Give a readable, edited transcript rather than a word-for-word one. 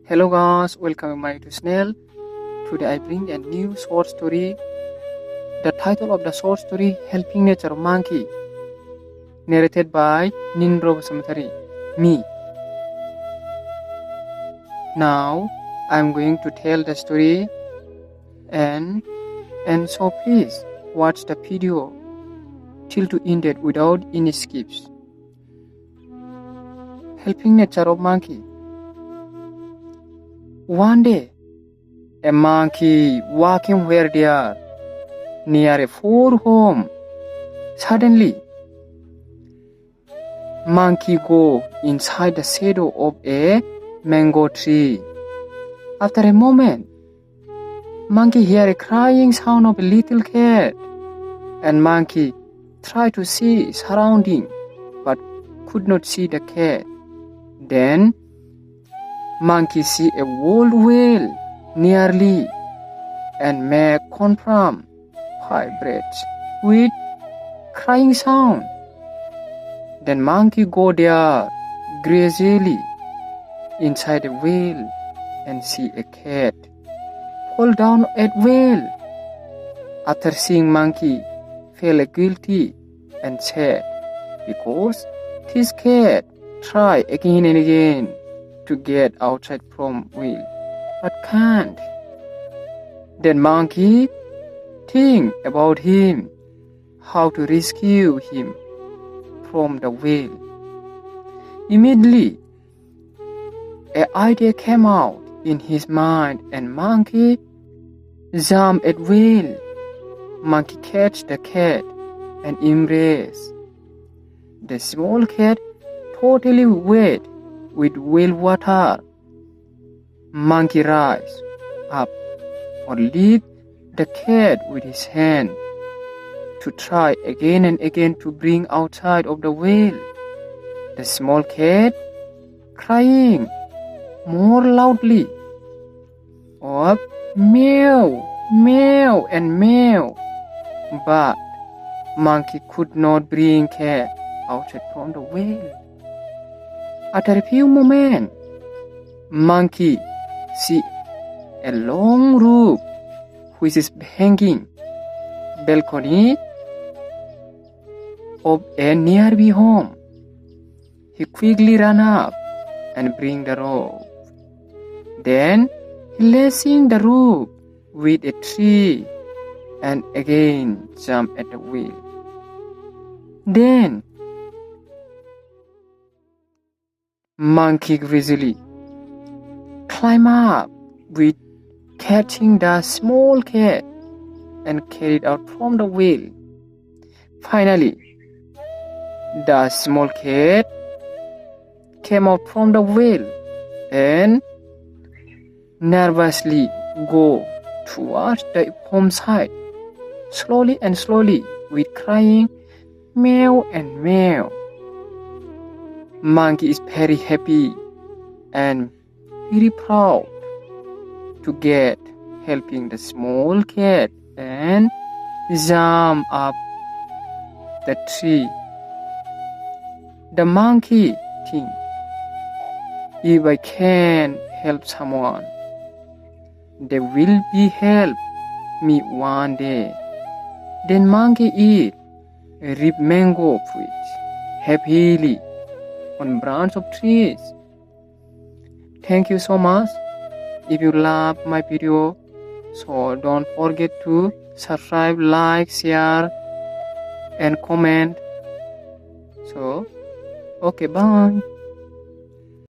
Hello guys, welcome to my YouTube channel. Today I bring a new short story. The title of the short story, Helping Nature of Monkey, narrated by Nindra Bty, me. Now I am going to tell the story and so please watch the video till to end it without any skips. Helping Nature of Monkey. One day, a monkey walking where they are near a four home. Suddenly, monkey go inside the shadow of a mango tree. After a moment, monkey hear a crying sound of a little cat, and monkey try to see surrounding but could not see the cat. Then monkey see a old whale nearly and make confirm vibrates with crying sound. Then monkey go there gradually inside the whale and see a cat fall down at whale. After seeing monkey feel guilty and sad because this cat try again and again to get outside from whale, but can't. Then monkey think about him, how to rescue him from the whale. Immediately, an idea came out in his mind, and monkey jumped at whale. Monkey catch the cat and embrace. The small cat totally wet with whale water. Monkey rise up or lift the cat with his hand to try again and again to bring outside of the whale. The small cat crying more loudly of meow, meow and meow, but monkey could not bring cat outside from the whale. After a few moments, monkey see a long roof which is hanging balcony of a nearby home. He quickly ran up and bring the rope. Then he lacing the roof with a tree and again jump at the wheel. Then monkey gradually climb up with catching the small cat and carried out from the wheel. Finally, the small cat came out from the wheel and nervously go towards the home side, slowly and slowly with crying meow and meow. Monkey is very happy and very proud to get helping the small cat and jump up the tree. The monkey think, if I can help someone, they will be help me one day. Then monkey eat a ripe mango fruit happily on branch of trees. Thank you so much. If you love my video, so don't forget to subscribe, like, share and comment. So okay, bye.